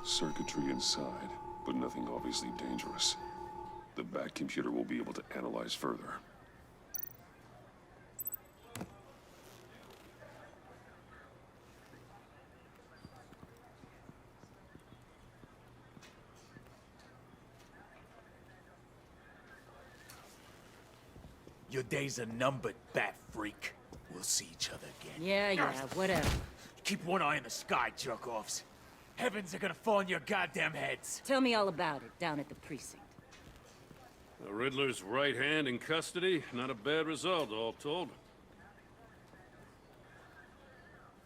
Circuitry inside, but nothing obviously dangerous. The back computer will be able to analyze further. Your days are numbered, bat freak. We'll see each other again. Yeah, whatever. Keep one eye in the sky, jerk-offs. Heavens are gonna fall on your goddamn heads. Tell me all about it down at the precinct. The Riddler's right hand in custody, not a bad result, all told.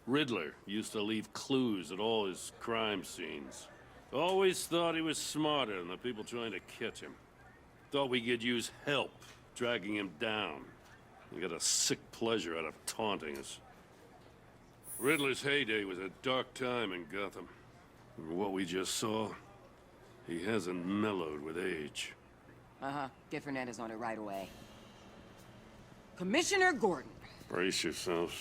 Riddler used to leave clues at all his crime scenes. Always thought he was smarter than the people trying to catch him. Thought we could use help, dragging him down. He got a sick pleasure out of taunting us. Riddler's heyday was a dark time in Gotham. And what we just saw, he hasn't mellowed with age. Uh-huh. Get Fernandez on it right away. Commissioner Gordon. Brace yourselves.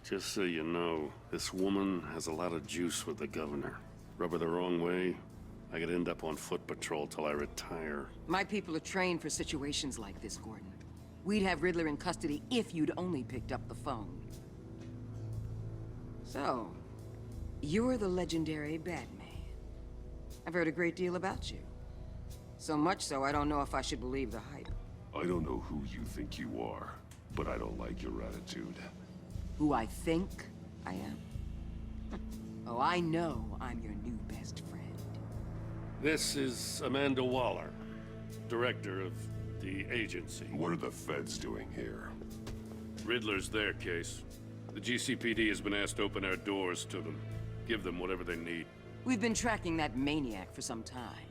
Just so you know, this woman has a lot of juice with the governor. Rub her the wrong way, I could end up on foot patrol till I retire. My people are trained for situations like this, Gordon. We'd have Riddler in custody if you'd only picked up the phone. So, you're the legendary Batman. I've heard a great deal about you. So much so, I don't know if I should believe the hype. I don't know who you think you are, but I don't like your attitude. Who I think I am? Oh, I know I'm your new best friend. This is Amanda Waller, director of the agency. What are the feds doing here? Riddler's their case. The GCPD has been asked to open our doors to them. Give them whatever they need. We've been tracking that maniac for some time.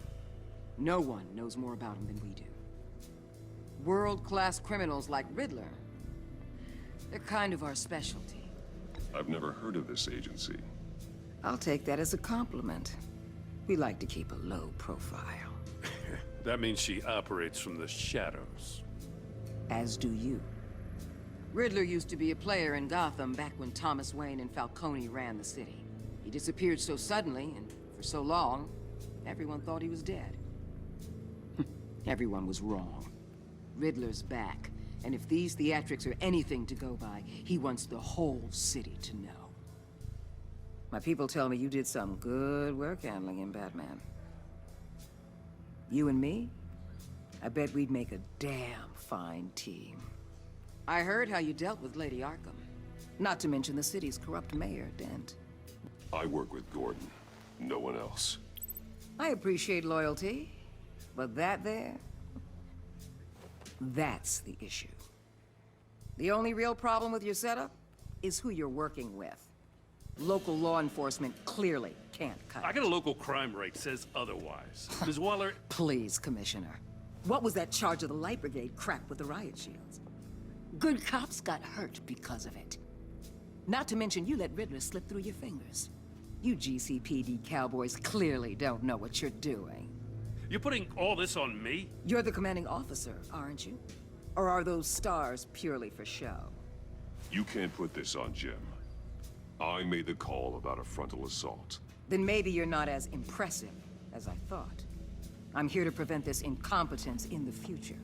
No one knows more about him than we do. World-class criminals like Riddler, they're kind of our specialty. I've never heard of this agency. I'll take that as a compliment. We like to keep a low profile. That means she operates from the shadows. As do you. Riddler used to be a player in Gotham back when Thomas Wayne and Falcone ran the city. He disappeared so suddenly, and for so long, everyone thought he was dead. Everyone was wrong. Riddler's back, and if these theatrics are anything to go by, he wants the whole city to know. My people tell me you did some good work handling him, Batman. You and me? I bet we'd make a damn fine team. I heard how you dealt with Lady Arkham. Not to mention the city's corrupt mayor, Dent. I work with Gordon. No one else. I appreciate loyalty, but that there... that's the issue. The only real problem with your setup is who you're working with. Local law enforcement clearly can't cut I it. got a local crime rate says otherwise. Ms. Waller... Please, Commissioner. What was that charge of the Light Brigade crap with the riot shields? Good cops got hurt because of it. Not to mention you let Riddler slip through your fingers. You GCPD cowboys clearly don't know what you're doing. You're putting all this on me? You're the commanding officer, aren't you? Or are those stars purely for show? You can't put this on Jim. I made the call about a frontal assault. Then maybe you're not as impressive as I thought. I'm here to prevent this incompetence in the future.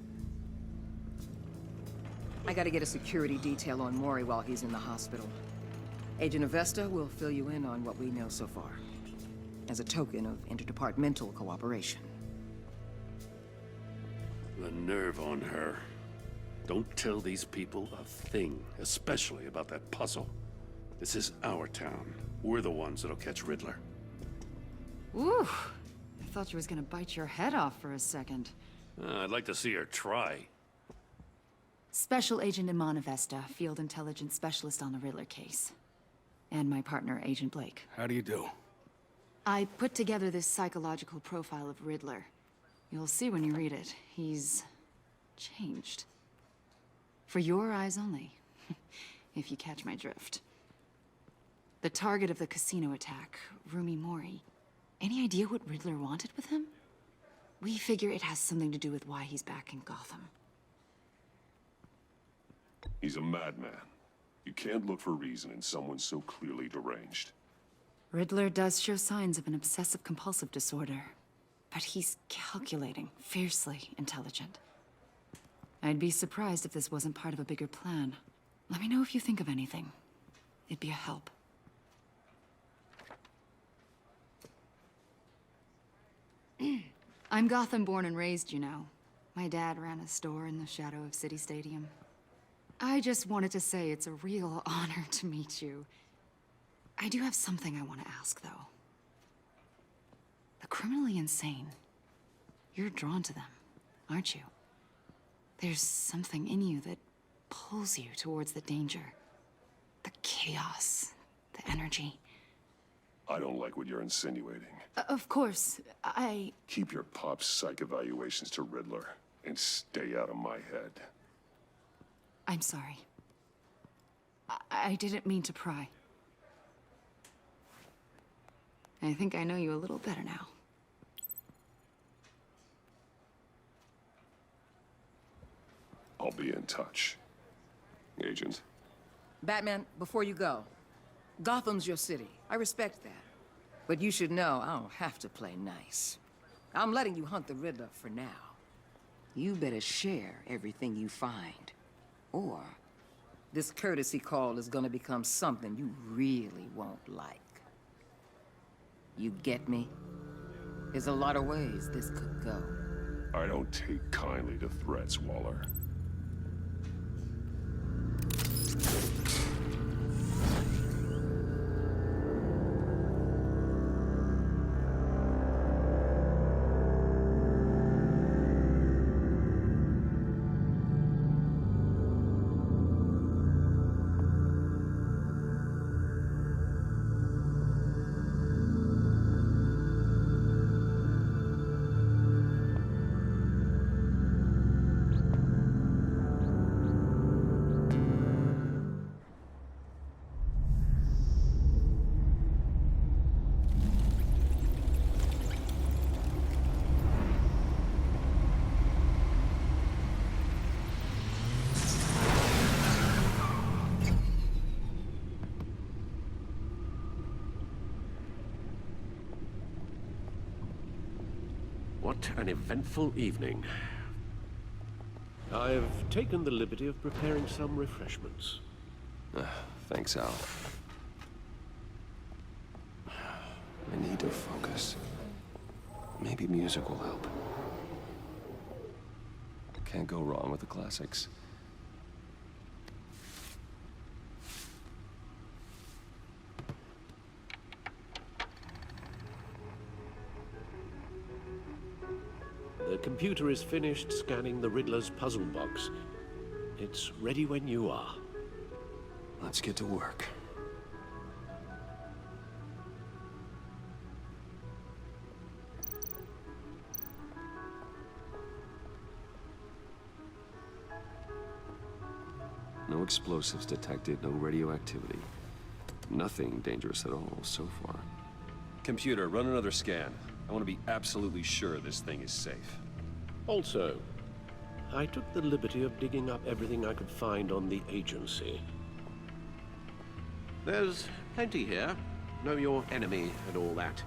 I gotta get a security detail on Mori while he's in the hospital. Agent Avesta will fill you in on what we know so far, as a token of interdepartmental cooperation. The nerve on her. Don't tell these people a thing, especially about that puzzle. This is our town. We're the ones that'll catch Riddler. Ooh, I thought you was gonna bite your head off for a second. I'd like to see her try. Special Agent Iman Avesta, Field Intelligence Specialist on the Riddler case. And my partner, Agent Blake. How do you do? I put together this psychological profile of Riddler. You'll see when you read it. He's... changed. For your eyes only, if you catch my drift. The target of the casino attack, Rumi Mori. Any idea what Riddler wanted with him? We figure it has something to do with why he's back in Gotham. He's a madman. You can't look for reason in someone so clearly deranged. Riddler does show signs of an obsessive-compulsive disorder, but he's calculating, fiercely intelligent. I'd be surprised if this wasn't part of a bigger plan. Let me know if you think of anything. It'd be a help. I'm Gotham born and raised, you know. My dad ran a store in the shadow of City Stadium. I just wanted to say it's a real honor to meet you. I do have something I want to ask, though. The criminally insane. You're drawn to them, aren't you? There's something in you that pulls you towards the danger. The chaos, the energy. I don't like what you're insinuating. Of course, Keep your pop's psych evaluations to Riddler, and stay out of my head. I'm sorry. I didn't mean to pry. I think I know you a little better now. I'll be in touch. Agent. Batman, before you go, Gotham's your city. I respect that. But you should know I don't have to play nice. I'm letting you hunt the Riddler for now. You better share everything you find. Or this courtesy call is gonna become something you really won't like. You get me? There's a lot of ways this could go. I don't take kindly to threats, Waller. What an eventful evening. I've taken the liberty of preparing some refreshments. Thanks, Al. I need to focus. Maybe music will help. Can't go wrong with the classics. The computer is finished scanning the Riddler's puzzle box. It's ready when you are. Let's get to work. No explosives detected, no radioactivity. Nothing dangerous at all so far. Computer, run another scan. I want to be absolutely sure this thing is safe. Also, I took the liberty of digging up everything I could find on the agency. There's plenty here. Know your enemy and all that.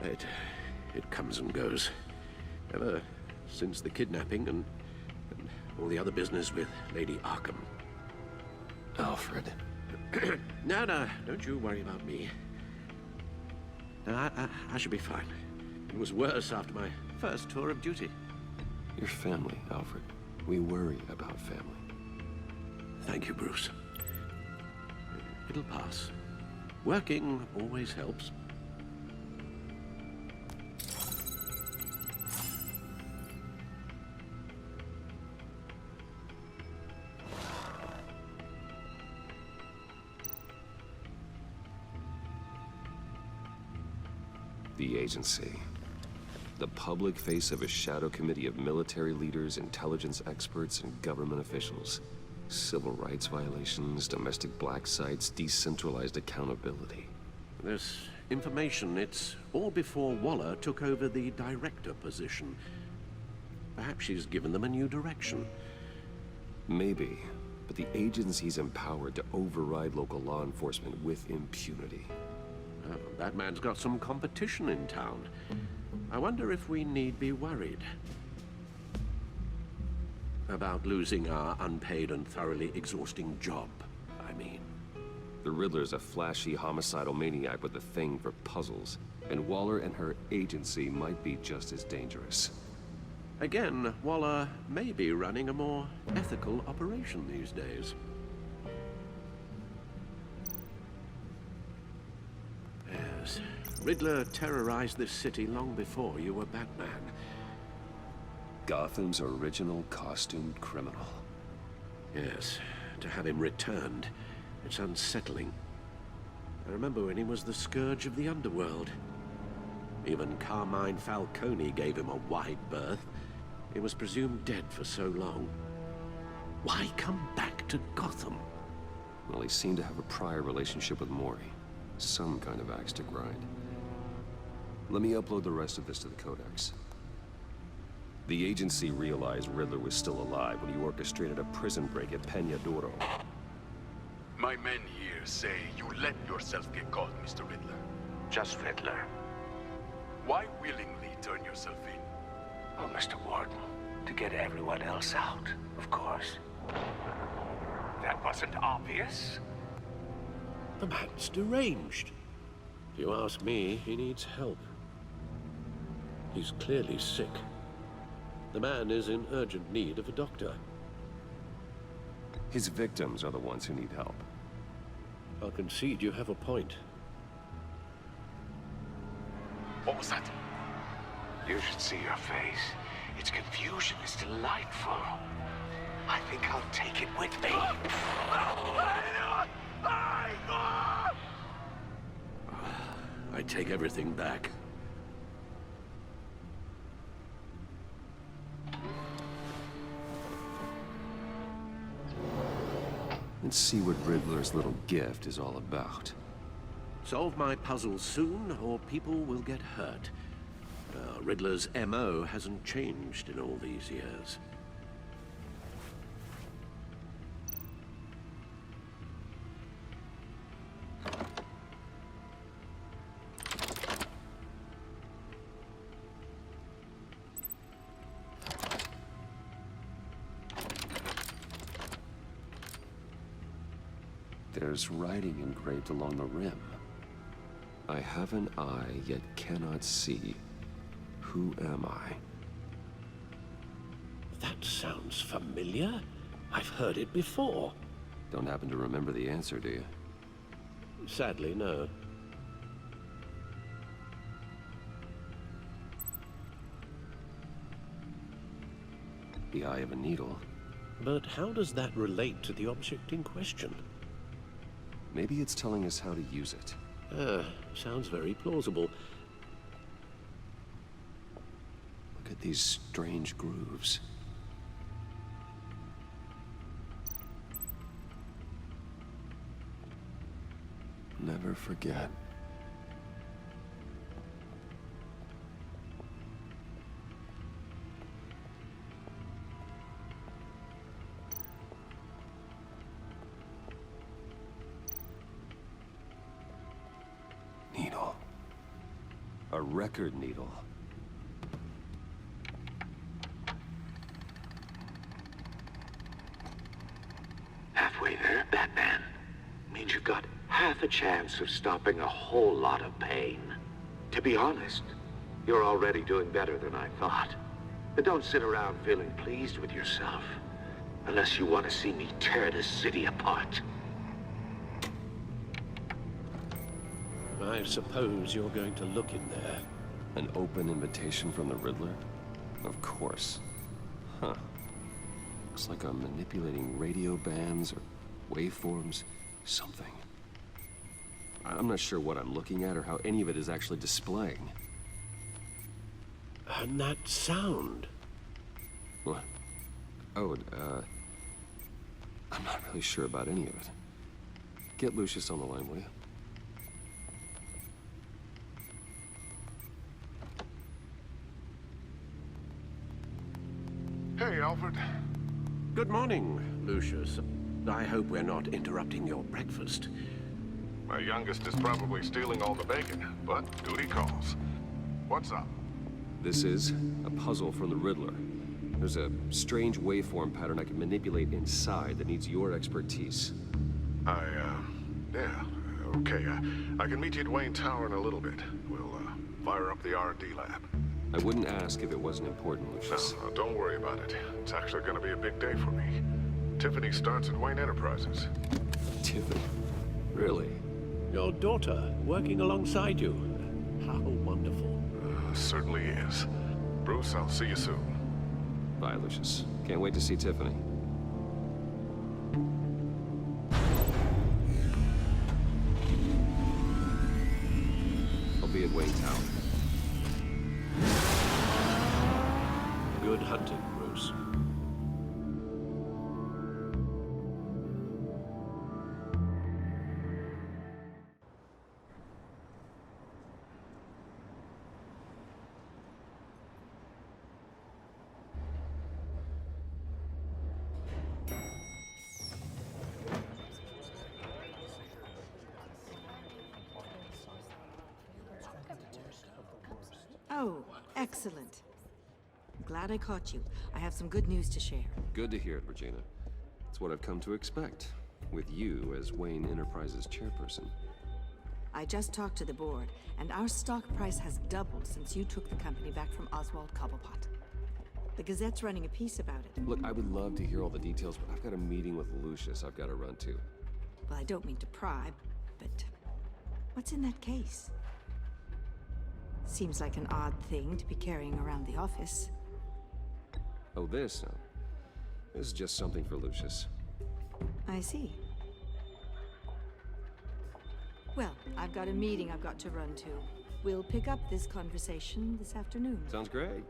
It comes and goes. Ever since the kidnapping and all the other business with Lady Arkham. Alfred. No, don't you worry about me. No, I should be fine. It was worse after my first tour of duty. Your family, Alfred. We worry about family. Thank you, Bruce. It'll pass. Working always helps. The agency. The public face of a shadow committee of military leaders, intelligence experts, and government officials. Civil rights violations, domestic black sites, decentralized accountability. This information, it's all before Waller took over the director position. Perhaps she's given them a new direction. Maybe. but the agency's empowered to override local law enforcement with impunity. Oh, that man's got some competition in town. I wonder if we need be worried about losing our unpaid and thoroughly exhausting job, I mean. The Riddler's a flashy, homicidal maniac with a thing for puzzles, and Waller and her agency might be just as dangerous. Again, Waller may be running a more ethical operation these days. Yes, Riddler terrorized this city long before you were Batman. Gotham's original costumed criminal. Yes, to have him returned, it's unsettling. I remember when he was the scourge of the underworld. Even Carmine Falcone gave him a wide berth. He was presumed dead for so long. Why come back to Gotham? Well, he seemed to have a prior relationship with Mori. Some kind of axe to grind. Let me upload the rest of this to the Codex. The agency realized Riddler was still alive when he orchestrated a prison break at Peña Duro. My men here say you let yourself get caught, Mr. Riddler. Just Riddler. Why willingly turn yourself in? Oh, Mr. Warden, to get everyone else out, of course. That wasn't obvious. The man's deranged. If you ask me, he needs help. He's clearly sick. The man is in urgent need of a doctor. His victims are the ones who need help. I'll concede you have a point. What was that? You should see your face. Its confusion is delightful. I think I'll take it with me. I take everything back. Let's see what Riddler's little gift is all about. Solve my puzzle soon, or people will get hurt. Riddler's MO hasn't changed in all these years. There's writing engraved along the rim. I have an eye, yet cannot see. Who am I? That sounds familiar. I've heard it before. Don't happen to remember the answer, do you? Sadly, no. The eye of a needle. But how does that relate to the object in question? Maybe it's telling us how to use it. Sounds very plausible. Look at these strange grooves. Never forget. Needle. A record needle. Halfway there, Batman. Means you've got half a chance of stopping a whole lot of pain. To be honest, you're already doing better than I thought. But don't sit around feeling pleased with yourself. Unless you want to see me tear this city apart. I suppose you're going to look in there. An open invitation from the Riddler? Of course. Huh. Looks like I'm manipulating radio bands or waveforms. Something. I'm not sure what I'm looking at or how any of it is actually displaying. And that sound. What? Oh, I'm not really sure about any of it. Get Lucius on the line, will you? Hey, Alfred. Good morning, Lucius. I hope we're not interrupting your breakfast. My youngest is probably stealing all the bacon, but duty calls. What's up? This is a puzzle from the Riddler. There's a strange waveform pattern I can manipulate inside that needs your expertise. Yeah, okay. I can meet you at Wayne Tower in a little bit. We'll, fire up the R&D lab. I wouldn't ask if it wasn't important, Lucius. No, don't worry about it. It's actually gonna be a big day for me. Tiffany starts at Wayne Enterprises. Tiffany? Really? Your daughter working alongside you. How wonderful. Certainly is. Bruce, I'll see you soon. Bye, Lucius. Can't wait to see Tiffany. I'll be at Wayne Tower. Good hunting, Bruce. Oh, excellent. Glad I caught you. I have some good news to share. Good to hear it, Regina. It's what I've come to expect, with you as Wayne Enterprises chairperson. I just talked to the board, and our stock price has doubled since you took the company back from Oswald Cobblepot. The Gazette's running a piece about it. Look, I would love to hear all the details, but I've got a meeting with Lucius I've got to run to. Well, I don't mean to pry, but what's in that case? Seems like an odd thing to be carrying around the office. Oh, this? No. This is just something for Lucius. I see. Well, I've got a meeting I've got to run to. We'll pick up this conversation this afternoon. Sounds great.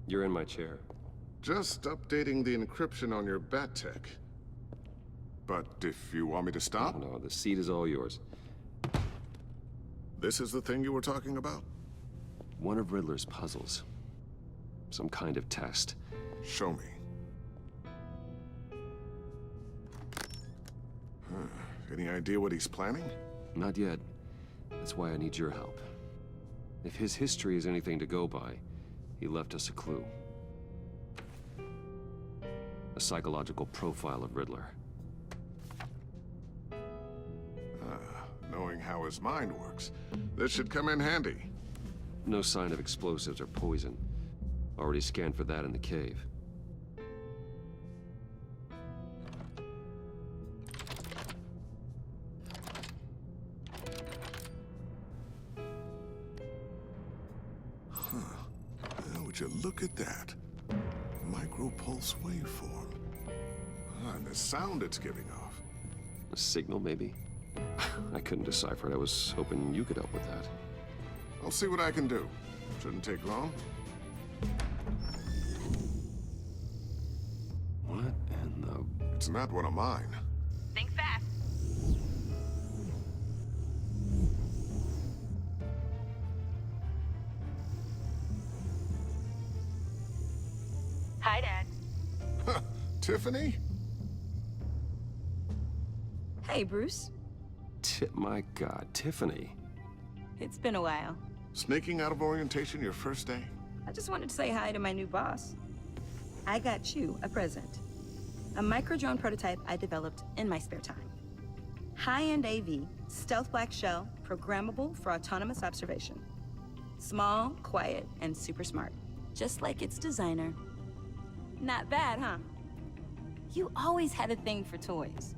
You're in my chair. Just updating the encryption on your bat tech. But if you want me to stop? No, the seat is all yours. This is the thing you were talking about? One of Riddler's puzzles. Some kind of test. Show me. Any idea what he's planning? Not yet. That's why I need your help. If his history is anything to go by, he left us a clue. A psychological profile of Riddler. Knowing how his mind works, this should come in handy. No sign of explosives or poison. Already scanned for that in the cave. Would you look at that? Micropulse waveform. And the sound it's giving off. A signal, maybe? I couldn't decipher it. I was hoping you could help with that. I'll see what I can do. Shouldn't take long. What in the... It's not one of mine. Think fast. Hi, Dad. Tiffany? Hey, Bruce. My God, Tiffany. It's been a while. Sneaking out of orientation your first day? I just wanted to say hi to my new boss. I got you a present. A micro-drone prototype I developed in my spare time. High-end AV, stealth black shell, programmable for autonomous observation. Small, quiet, and super smart. Just like its designer. Not bad, huh? You always had a thing for toys.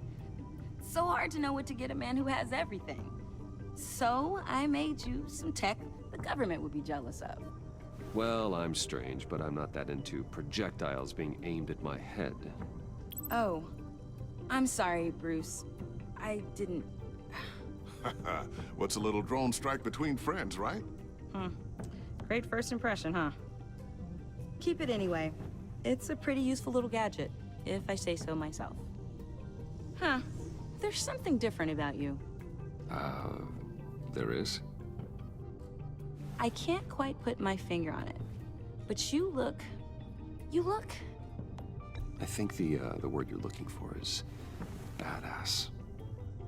So hard to know what to get a man who has everything. So I made you some tech the government would be jealous of. Well, I'm strange, but I'm not that into projectiles being aimed at my head. Oh, I'm sorry, Bruce. I didn't... What's a little drone strike between friends, right? Great first impression, huh? Keep it anyway. It's a pretty useful little gadget, if I say so myself. Huh. There's something different about you. There is? I can't quite put my finger on it, but you look... I think the word you're looking for is badass.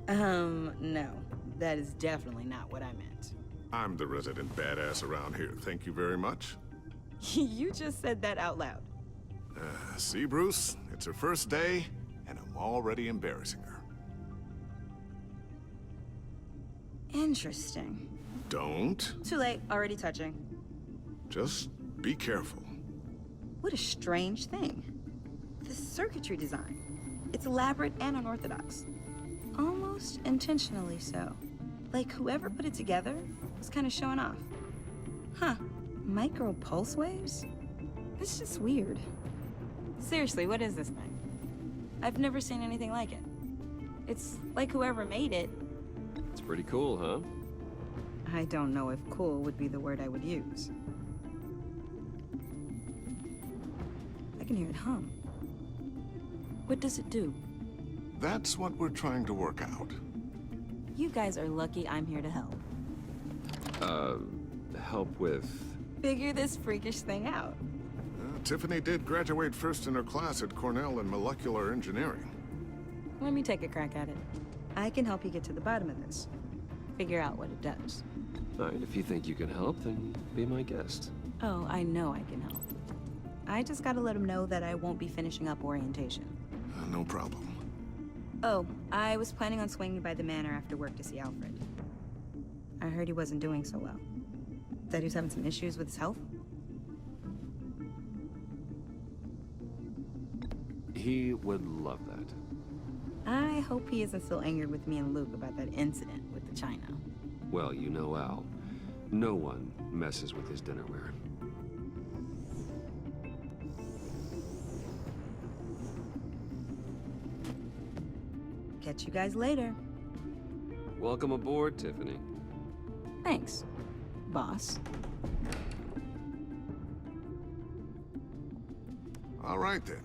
No. That is definitely not what I meant. I'm the resident badass around here. Thank you very much. You just said that out loud. See, Bruce? It's her first day, and I'm already embarrassing her. Interesting. Don't. Too late, already touching. Just be careful. What a strange thing. The circuitry design. It's elaborate and unorthodox. Almost intentionally so. Like whoever put it together was kind of showing off. Huh. Micro pulse waves? It's just weird. Seriously, what is this thing? I've never seen anything like it. It's like whoever made it. It's pretty cool, huh? I don't know if cool would be the word I would use. I can hear it hum. What does it do? That's what we're trying to work out. You guys are lucky I'm here to help. Help with... Figure this freakish thing out. Tiffany did graduate first in her class at Cornell in molecular engineering. Let me take a crack at it. I can help you get to the bottom of this. Figure out what it does. All right, if you think you can help, then be my guest. Oh, I know I can help. I just gotta let him know that I won't be finishing up orientation. No problem. Oh, I was planning on swinging by the Manor after work to see Alfred. I heard he wasn't doing so well. That he was having some issues with his health? He would love that. I hope he isn't still angered with me and Luke about that incident with the China. Well, you know Al. No one messes with his dinnerware. Catch you guys later. Welcome aboard, Tiffany. Thanks, boss. All right, then.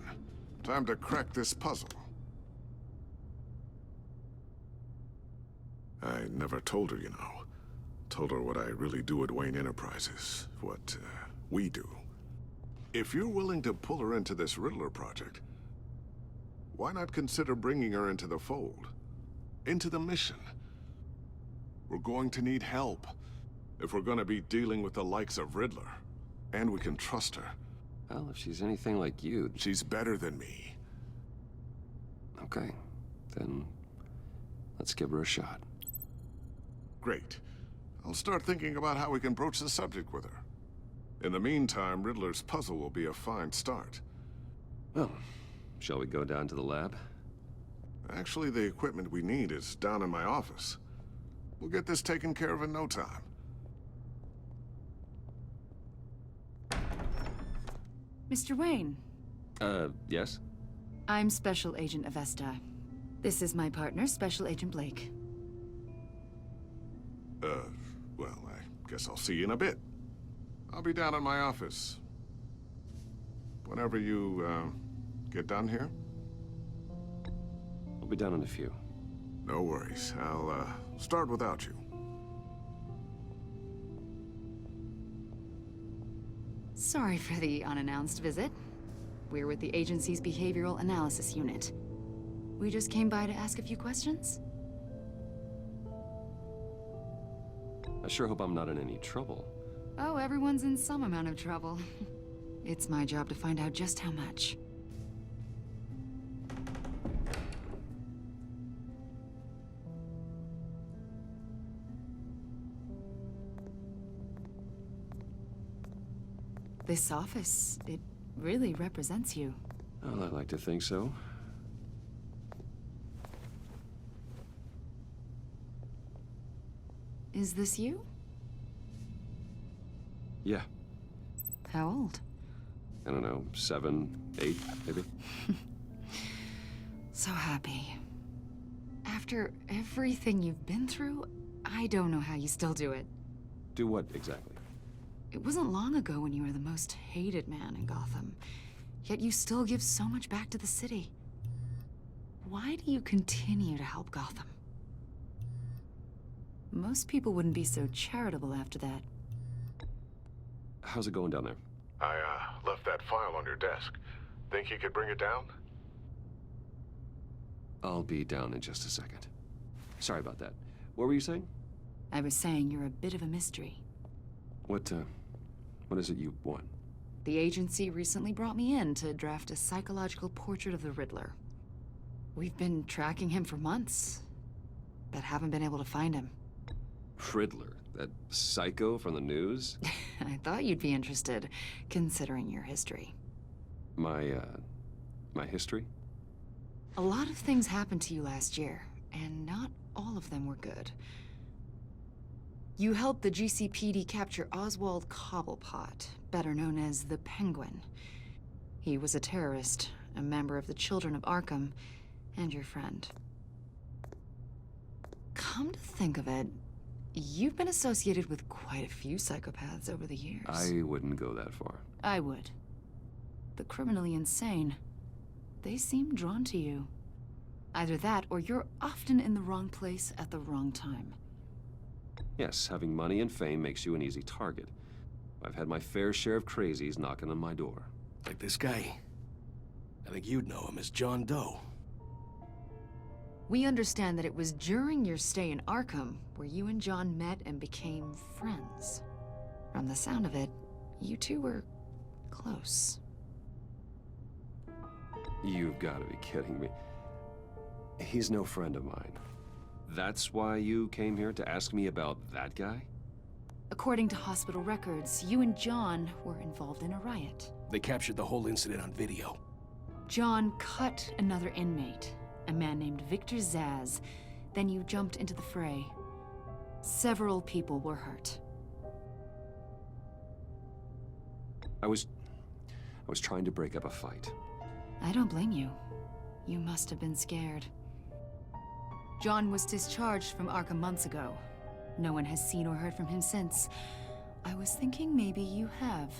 Time to crack this puzzle. I never told her, you know. Told her what I really do at Wayne Enterprises. What, we do. If you're willing to pull her into this Riddler project, why not consider bringing her into the fold? Into the mission? We're going to need help if we're gonna be dealing with the likes of Riddler. And we can trust her. Well, if she's anything like you... She's better than me. Okay, then let's give her a shot. Great. I'll start thinking about how we can broach the subject with her. In the meantime, Riddler's puzzle will be a fine start. Well, shall we go down to the lab? Actually, the equipment we need is down in my office. We'll get this taken care of in no time. Mr. Wayne. Yes? I'm Special Agent Avesta. This is my partner, Special Agent Blake. Well, I guess I'll see you in a bit. I'll be down in my office. Whenever you, get done here? I'll be down in a few. No worries. I'll, start without you. Sorry for the unannounced visit. We're with the agency's Behavioral Analysis Unit. We just came by to ask a few questions. I sure hope I'm not in any trouble. Oh, everyone's in some amount of trouble. It's my job to find out just how much. This office, it really represents you. Well, I like to think so. Is this you? Yeah. How old? I don't know, 7, 8, maybe? So happy. After everything you've been through, I don't know how you still do it. Do what, exactly? It wasn't long ago when you were the most hated man in Gotham. Yet you still give so much back to the city. Why do you continue to help Gotham? Most people wouldn't be so charitable after that. How's it going down there? I, left that file on your desk. Think you could bring it down? I'll be down in just a second. Sorry about that. What were you saying? I was saying you're a bit of a mystery. What is it you want? The agency recently brought me in to draft a psychological portrait of the Riddler. We've been tracking him for months, but haven't been able to find him. Riddler? That psycho from the news? I thought you'd be interested, considering your history. My history? A lot of things happened to you last year, and not all of them were good. You helped the GCPD capture Oswald Cobblepot, better known as the Penguin. He was a terrorist, a member of the Children of Arkham, and your friend. Come to think of it, you've been associated with quite a few psychopaths over the years. I wouldn't go that far. I would. The criminally insane. They seem drawn to you. Either that, or you're often in the wrong place at the wrong time. Yes, having money and fame makes you an easy target. I've had my fair share of crazies knocking on my door. Like this guy. I think you'd know him as John Doe. We understand that it was during your stay in Arkham where you and John met and became friends. From the sound of it, you two were close. You've got to be kidding me. He's no friend of mine. That's why you came here to ask me about that guy? According to hospital records, you and John were involved in a riot. They captured the whole incident on video. John cut another inmate, a man named Victor Zsasz. Then you jumped into the fray. Several people were hurt. I was trying to break up a fight. I don't blame you. You must have been scared. John was discharged from Arkham months ago. No one has seen or heard from him since. I was thinking maybe you have.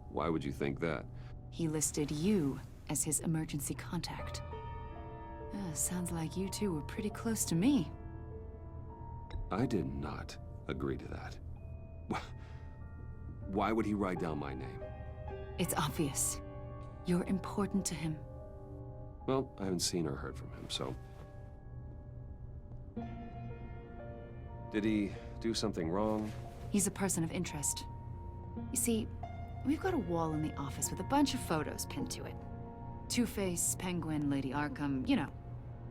Why would you think that? He listed you as his emergency contact. Sounds like you two were pretty close to me. I did not agree to that. Why would he write down my name? It's obvious. You're important to him. Well, I haven't seen or heard from him, so... Did he do something wrong? He's a person of interest. You see, we've got a wall in the office with a bunch of photos pinned to it. Two-Face, Penguin, Lady Arkham, you know,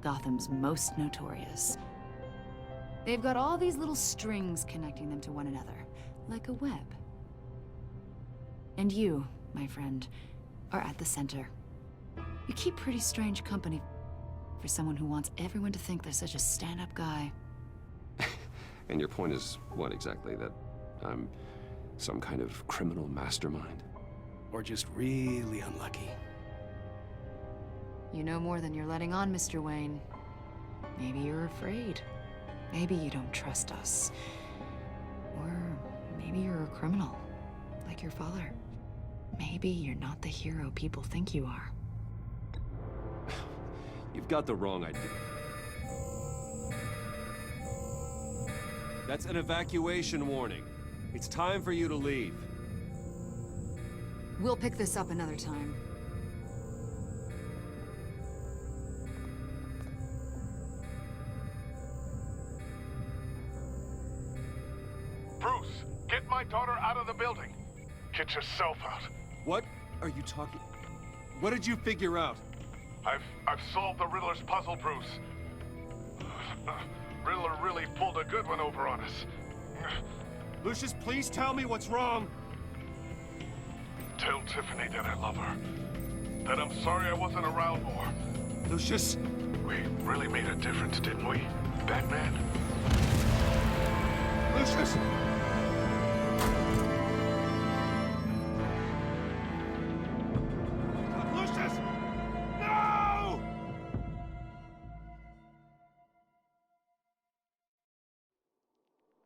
Gotham's most notorious. They've got all these little strings connecting them to one another, like a web. And you, my friend, are at the center. You keep pretty strange company for someone who wants everyone to think they're such a stand-up guy. And your point is what exactly? That I'm some kind of criminal mastermind? Or just really unlucky. You know more than you're letting on, Mr. Wayne. Maybe you're afraid. Maybe you don't trust us. Or maybe you're a criminal, like your father. Maybe you're not the hero people think you are. You've got the wrong idea. That's an evacuation warning. It's time for you to leave. We'll pick this up another time. Bruce, get my daughter out of the building. Get yourself out. What are you talking? What did you figure out? I've solved the Riddler's puzzle, Bruce. Riddler really pulled a good one over on us. Lucius, please tell me what's wrong. Tell Tiffany that I love her. That I'm sorry I wasn't around more. Lucius! We really made a difference, didn't we, Batman? Lucius! Lucius! No!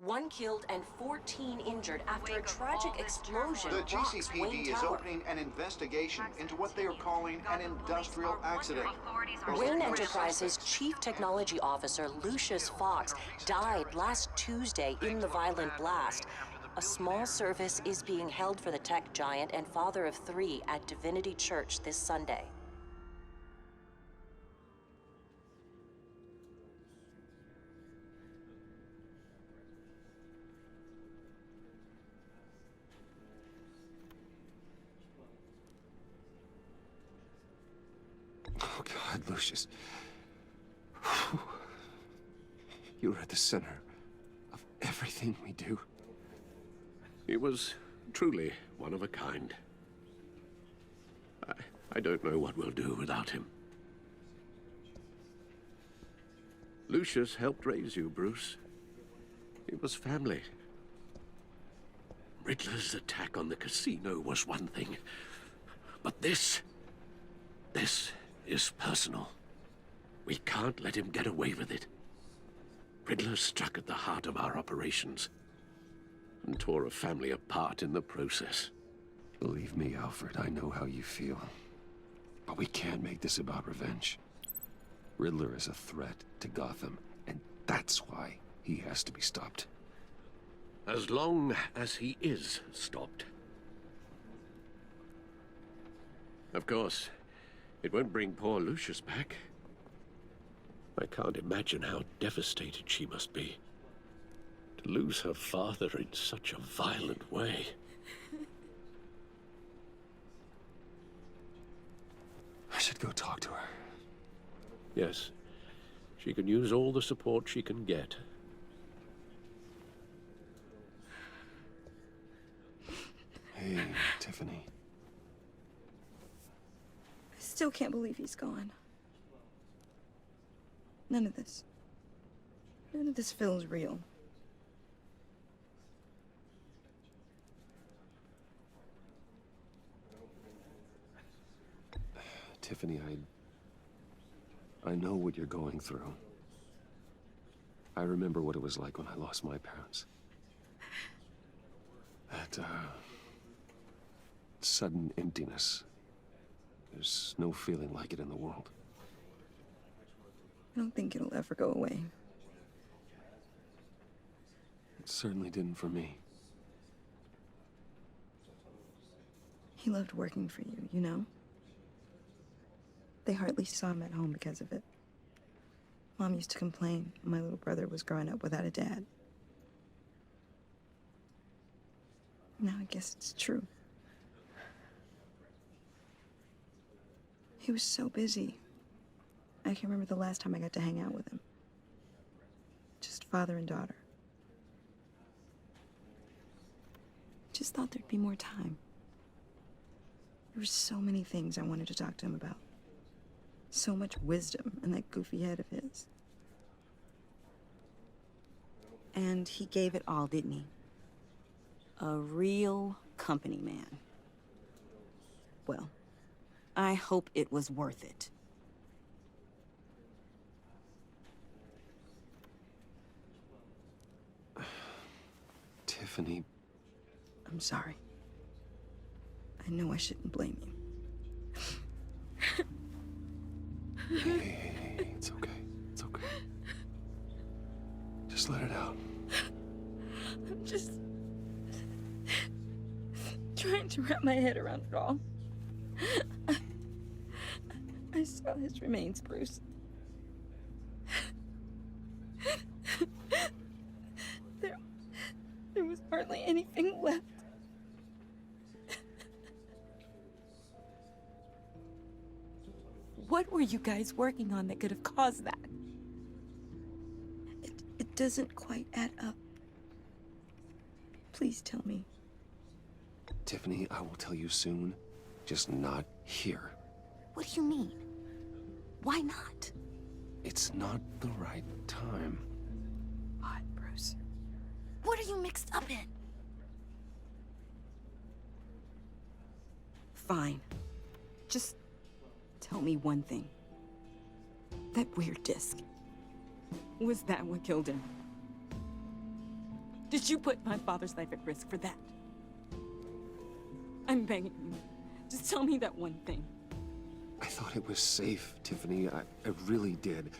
1 killed and 14 injured after a tragic explosion The rocks Wayne GCPD is Tower. opening an investigation into what they are calling an industrial accident. Wayne Enterprises' Chief Technology Officer Lucius Fox died last Tuesday in the violent blast. A small service is being held for the tech giant and father of 3 at Divinity Church this Sunday. Oh, God, Lucius. You were at the center of everything we do. He was truly one of a kind. I don't know what we'll do without him. Lucius helped raise you, Bruce. It was family. Riddler's attack on the casino was one thing, but this is personal. We can't let him get away with it. Riddler struck at the heart of our operations and tore a family apart in the process. Believe me, Alfred, I know how you feel. But we can't make this about revenge. Riddler is a threat to Gotham, and that's why he has to be stopped. As long as he is stopped. Of course, it won't bring poor Lucius back. I can't imagine how devastated she must be. To lose her father in such a violent way. I should go talk to her. Yes, she can use all the support she can get. Hey, Tiffany. I still can't believe he's gone. None of this feels real. Tiffany, I know what you're going through. I remember what it was like when I lost my parents. That, sudden emptiness. There's no feeling like it in the world. I don't think it'll ever go away. It certainly didn't for me. He loved working for you, you know? They hardly saw him at home because of it. Mom used to complain my little brother was growing up without a dad. Now I guess it's true. He was so busy. I can remember the last time I got to hang out with him. Just father and daughter. Just thought there'd be more time. There were so many things I wanted to talk to him about. So much wisdom in that goofy head of his. And he gave it all, didn't he? A real company man. Well, I hope it was worth it. Tiffany. I'm sorry. I know I shouldn't blame you. Hey, it's okay. It's okay. Just let it out. I'm just trying to wrap my head around it all. I saw his remains, Bruce. There was hardly anything left. What were you guys working on that could have caused that? It doesn't quite add up. Please tell me. Tiffany, I will tell you soon. Just not here. What do you mean? Why not? It's not the right time. What, Bruce? What are you mixed up in? Fine. Just tell me one thing. That weird disc. Was that what killed him? Did you put my father's life at risk for that? I'm begging you. Just tell me that one thing. I thought it was safe, Tiffany. I really did.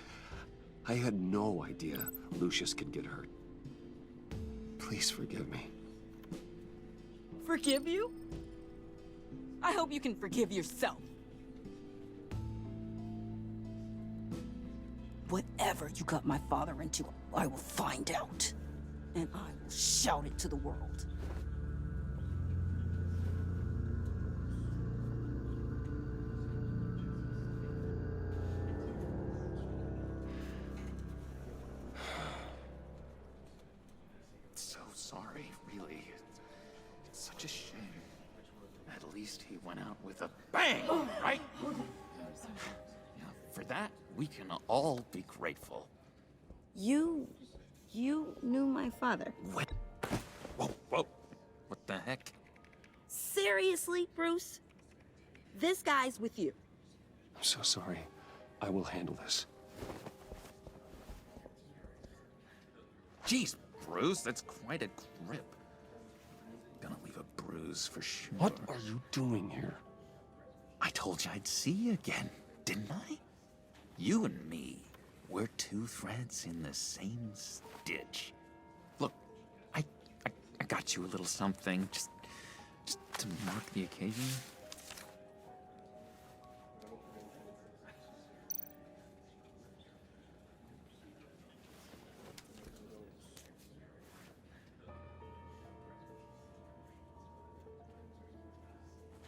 I had no idea Lucius could get hurt. Please forgive me. Forgive you? I hope you can forgive yourself. Whatever you got my father into, I will find out. And I will shout it to the world. So sorry, really. It's such a shame. At least he went out with a bang, right? Yeah, for that, we can all be grateful. You knew my father. What? Whoa, whoa. What the heck? Seriously, Bruce? This guy's with you. I'm so sorry. I will handle this. Jeez, Bruce, that's quite a grip. Gonna leave a bruise for sure. What are you doing here? I told you I'd see you again, didn't I? You and me, we're two threads in the same stitch. Look, I got you a little something, just to mark the occasion.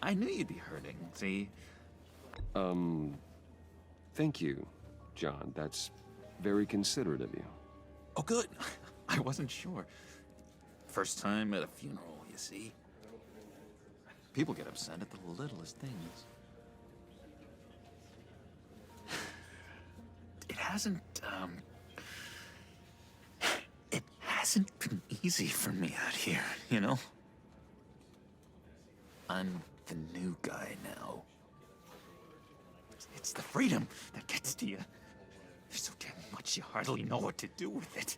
I knew you'd be hurting, see? Thank you, John. That's very considerate of you. Oh, good. I wasn't sure. First time at a funeral, you see? People get upset at the littlest things. It hasn't been easy for me out here, you know? I'm the new guy now. It's the freedom that gets to you. There's so damn much you hardly know what to do with it.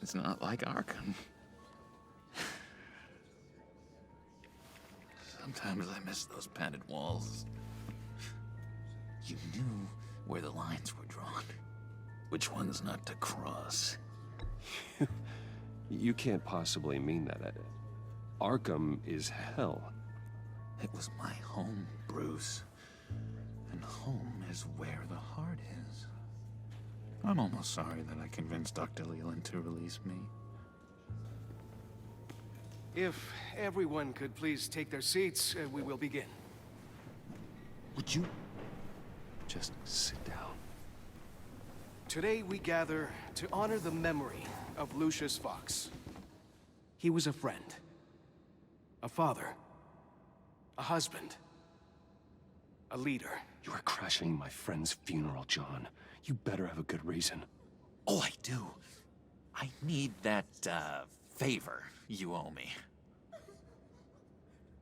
It's not like Arkham. Sometimes I miss those padded walls. You knew where the lines were drawn. Which ones not to cross. You can't possibly mean that. Arkham is hell. It was my home, Bruce. And home is where the heart is. I'm almost sorry that I convinced Dr. Leland to release me. If everyone could please take their seats, we will begin. Would you just sit down? Today we gather to honor the memory of Lucius Fox. He was a friend, a father, a husband, a leader. You are crashing my friend's funeral, John. You better have a good reason. Oh, I do. I need that, favor you owe me.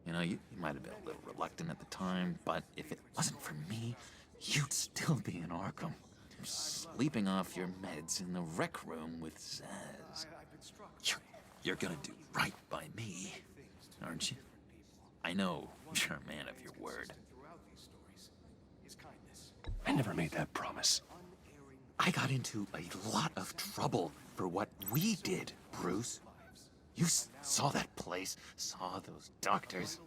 You know, you might have been a little reluctant at the time, but if it wasn't for me, you'd still be in Arkham. Sleeping off your meds in the rec room with Zaz. You're gonna do right by me, aren't you? I know you're a man of your word. I never made that promise. I got into a lot of trouble for what we did, Bruce. You saw that place, saw those doctors.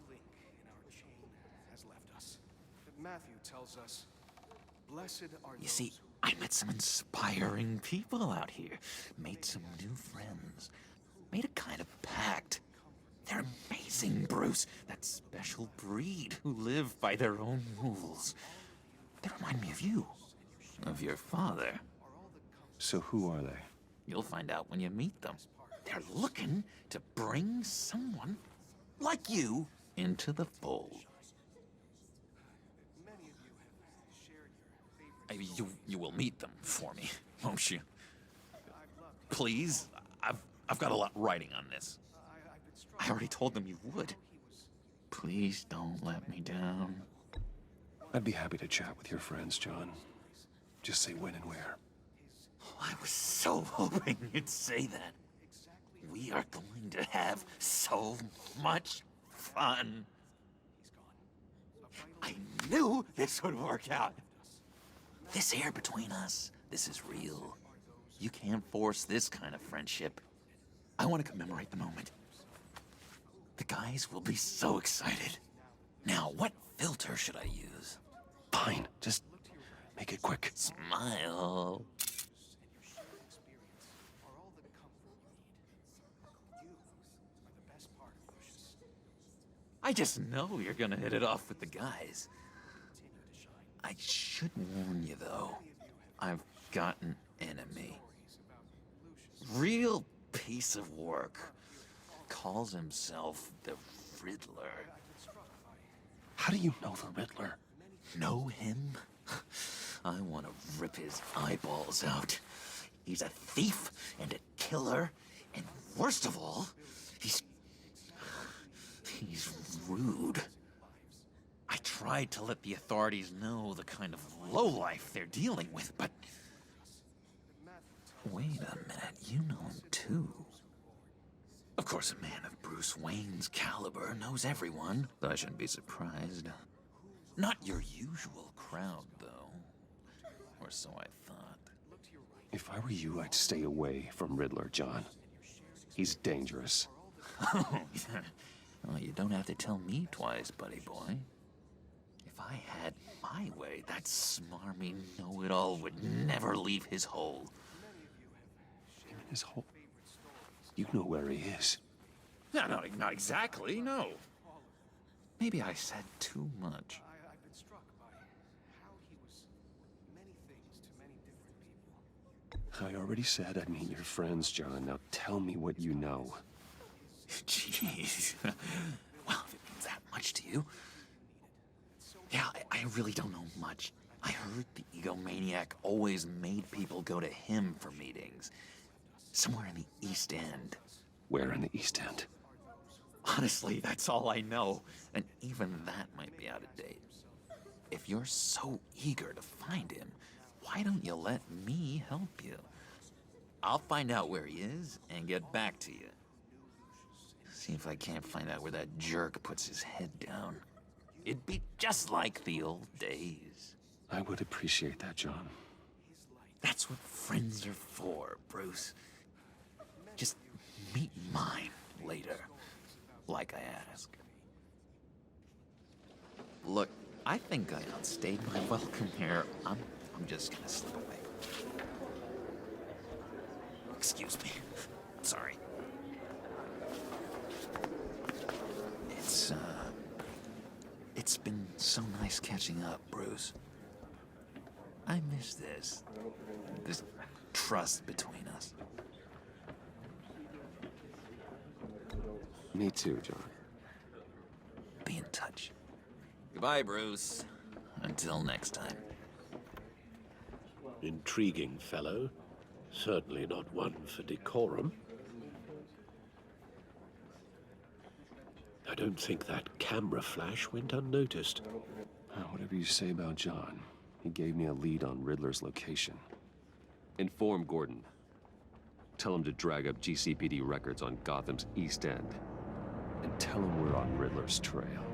Matthew tells us, blessed are You see, I met some inspiring people out here, made some new friends, made a kind of pact. They're amazing, Bruce. That special breed who live by their own rules. They remind me of you, of your father. So who are they? You'll find out when you meet them. They're looking to bring someone like you into the fold. You will meet them for me, won't you? Please, I've got a lot writing on this. I already told them you would. Please don't let me down. I'd be happy to chat with your friends, John. Just say when and where. I was so hoping you'd say that. We are going to have so much fun. I knew this would work out. This air between us, this is real. You can't force this kind of friendship. I want to commemorate the moment. The guys will be so excited. Now, what filter should I use? Fine, just make it quick. Smile. I just know you're gonna hit it off with the guys. I should warn you, though. I've got an enemy. Real piece of work. Calls himself the Riddler. How do you know the Riddler? Know him? I want to rip his eyeballs out. He's a thief and a killer, and worst of all, he's rude. I tried to let the authorities know the kind of lowlife they're dealing with, but... Wait a minute, you know him too. Of course, a man of Bruce Wayne's caliber knows everyone, but I shouldn't be surprised. Not your usual crowd, though. Or so I thought. If I were you, I'd stay away from Riddler, John. He's dangerous. Oh, yeah. Well, you don't have to tell me twice, buddy boy. If I had my way, that smarmy know-it-all would never leave his hole. His hole? You know where he is. No, not exactly, no. Maybe I said too much. I've been struck by how he was many things to many different people. I already said I'd meet your friends, John. Now tell me what you know. Jeez. Well, if it means that much to you. Yeah, I really don't know much. I heard the egomaniac always made people go to him for meetings. Somewhere in the East End. Where in the East End? Honestly, that's all I know. And even that might be out of date. If you're so eager to find him, why don't you let me help you? I'll find out where he is and get back to you. See if I can't find out where that jerk puts his head down. It'd be just like the old days. I would appreciate that, John. That's what friends are for, Bruce. Just meet mine later, like I asked. Look, I think I outstayed my welcome here. I'm just gonna slip away. Excuse me. Sorry. It's been so nice catching up, Bruce. I miss this trust between us. Me too, John. Be in touch. Goodbye, Bruce. Until next time. Intriguing fellow. Certainly not one for decorum. I don't think that camera flash went unnoticed. Whatever you say about John, he gave me a lead on Riddler's location. Inform Gordon. Tell him to drag up GCPD records on Gotham's East End. And tell him we're on Riddler's trail.